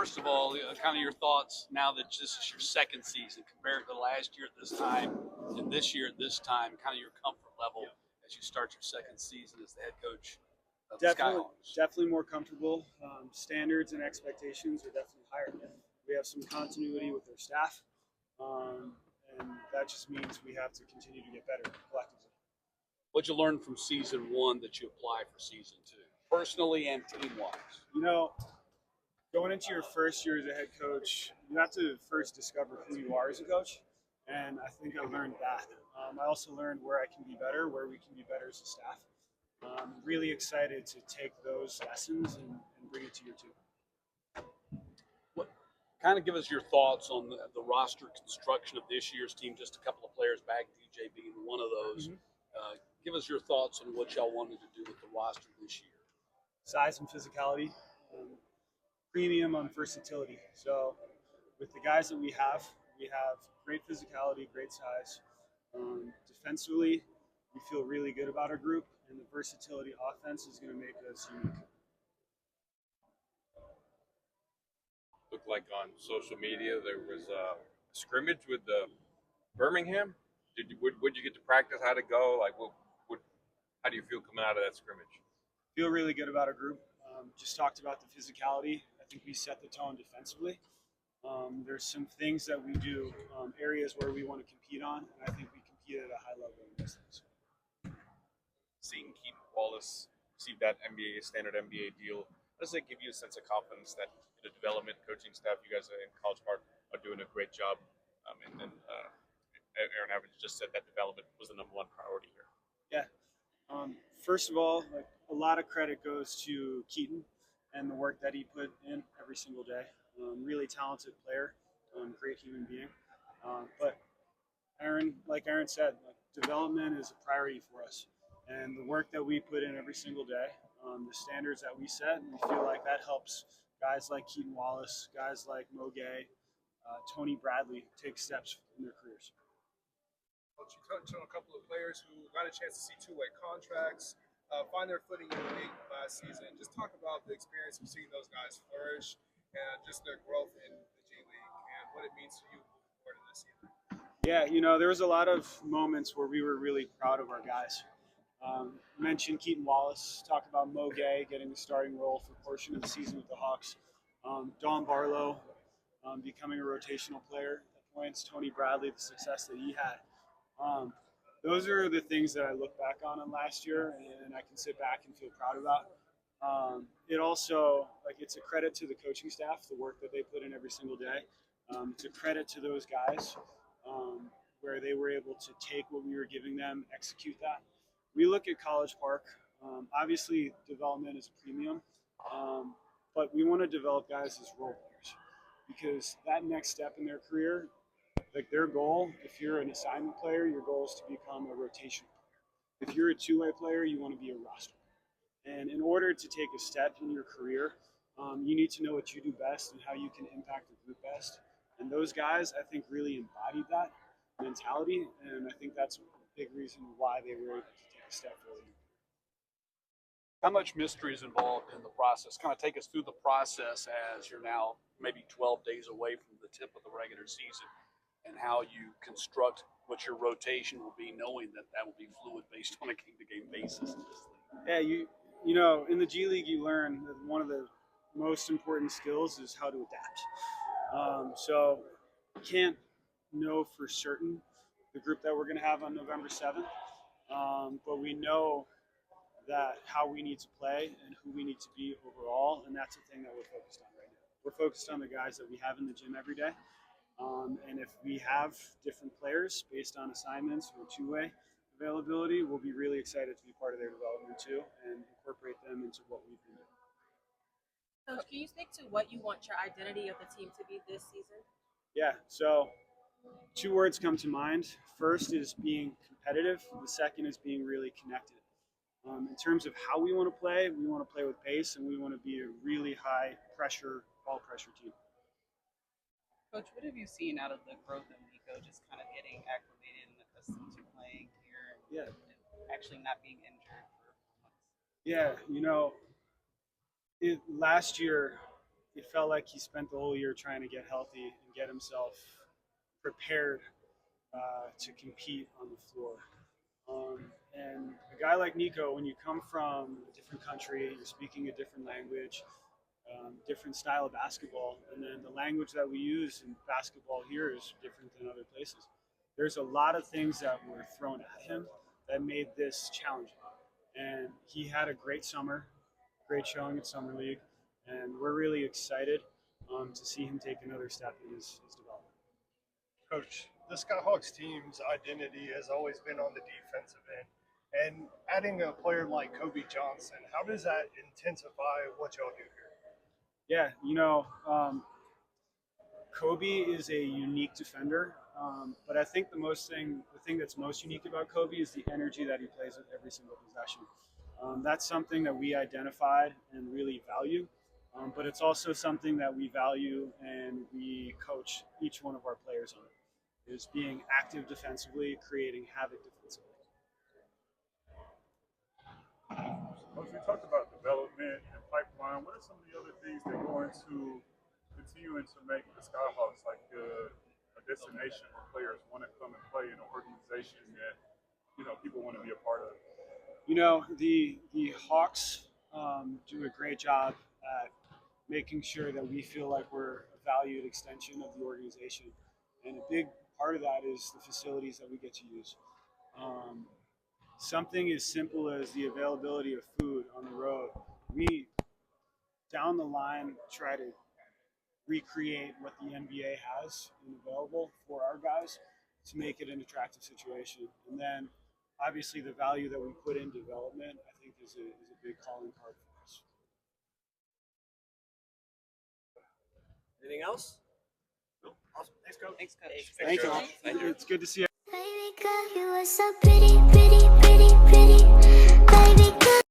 first of all, kind of your thoughts now that this is your second season compared to last year at this time and this year at this time, kind of your comfort level as you start your second season as the head coach of the Skyhawks. Definitely more comfortable. Standards and expectations are definitely higher. We have some continuity with our staff, and that just means we have to continue to get better collectively. What'd you learn from season one that you apply for season two, personally and team-wise? Going into your first year as a head coach, you have to first discover who you are as a coach, and I think I learned that. I also learned where I can be better, where we can be better as a staff. I'm really excited to take those lessons and bring it to year two. Kind of give us your thoughts on the roster construction of this year's team, just a couple of players back, DJ being one of those. Mm-hmm. Give us your thoughts on what y'all wanted to do with the roster this year. Size and physicality. Premium on versatility. So with the guys that we have great physicality, great size. Defensively, we feel really good about our group, and the versatility offense is going to make us unique. Looked like on social media there was a scrimmage with the Birmingham. Would you get to practice? How'd it go? How do you feel coming out of that scrimmage? Feel really good about our group. Just talked about the physicality. I think we set the tone defensively. There's some things that we do, areas where we want to compete on, and I think we compete at a high level in those things. Seeing Keaton Wallace receive that standard NBA deal, does that give you a sense of confidence that the development coaching staff, you guys in College Park, are doing a great job? And then Aaron Evans just said that development was the number one priority here. Yeah. First of all, a lot of credit goes to Keaton and the work that he put in every single day. Really talented player, great human being. But like Aaron said, development is a priority for us. And the work that we put in every single day, the standards that we set, we feel like that helps guys like Keaton Wallace, guys like Mo Gay, Tony Bradley take steps in their careers. You touched on a couple of players who got a chance to see two-way contracts, find their footing in the league last season. Just talk about the experience of seeing those guys flourish and just their growth in the G League and what it means to you moving forward in this season. Yeah, there was a lot of moments where we were really proud of our guys. Mentioned Keaton Wallace, talked about Mo Gay getting the starting role for a portion of the season with the Hawks. Don Barlow becoming a rotational player at points. Tony Bradley, the success that he had. Those are the things that I look back on last year, and I can sit back and feel proud about. It also, it's a credit to the coaching staff, the work that they put in every single day. It's a credit to those guys where they were able to take what we were giving them, execute that. We look at College Park. Obviously, development is a premium, but we want to develop guys as role players because that next step in their career, their goal, if you're an assignment player, your goal is to become a rotational player. If you're a two-way player, you want to be a roster player. And in order to take a step in your career, you need to know what you do best and how you can impact the group best. And those guys, I think, really embodied that mentality, and I think that's a big reason why they were able to take a step forward. How much mystery is involved in the process? Kind of take us through the process as you're now maybe 12 days away from the tip of the regular season, and how you construct what your rotation will be, knowing that will be fluid based on a game-to-game basis. Yeah, in the G League, you learn that one of the most important skills is how to adapt. So you can't know for certain the group that we're going to have on November 7th, but we know that how we need to play and who we need to be overall, and that's the thing that we're focused on right now. We're focused on the guys that we have in the gym every day. And if we have different players based on assignments or two-way availability, we'll be really excited to be part of their development too and incorporate them into what we've been doing. Coach, can you speak to what you want your identity of the team to be this season? Yeah, so 2 words come to mind. First is being competitive. The second is being really connected. In terms of how we want to play with pace, and we want to be a really high pressure, ball pressure team. Coach, what have you seen out of the growth of Nico, just kind of getting acclimated and accustomed to playing here and actually not being injured for months? Yeah, last year it felt like he spent the whole year trying to get healthy and get himself prepared to compete on the floor. And a guy like Nico, when you come from a different country, you're speaking a different language, different style of basketball, and then the language that we use in basketball here is different than other places. There's a lot of things that were thrown at him that made this challenging. And he had a great summer, great showing at Summer League, and we're really excited to see him take another step in his development. Coach, the Skyhawks team's identity has always been on the defensive end. And adding a player like Kobe Johnson, how does that intensify what y'all do here? Yeah, Kobe is a unique defender, but I think the thing that's most unique about Kobe is the energy that he plays with every single possession. That's something that we identified and really value, but it's also something that we value and we coach each one of our players on, is being active defensively, creating havoc defensively. Coach, we talked about development and pipeline. What are some of the other things that go into continuing to make the Skyhawks like a destination where players want to come and play in an organization that people want to be a part of? The Hawks do a great job at making sure that we feel like we're a valued extension of the organization, and a big part of that is the facilities that we get to use. Something as simple as the availability of food on the road, we down the line try to recreate what the NBA has available for our guys to make it an attractive situation. And then obviously the value that we put in development, I think is a big calling card for us. Anything else? Nope. Awesome. Thanks, Coach. Thanks, Coach. Thank you. It's good to see you. Baby girl, you are so pretty, pretty.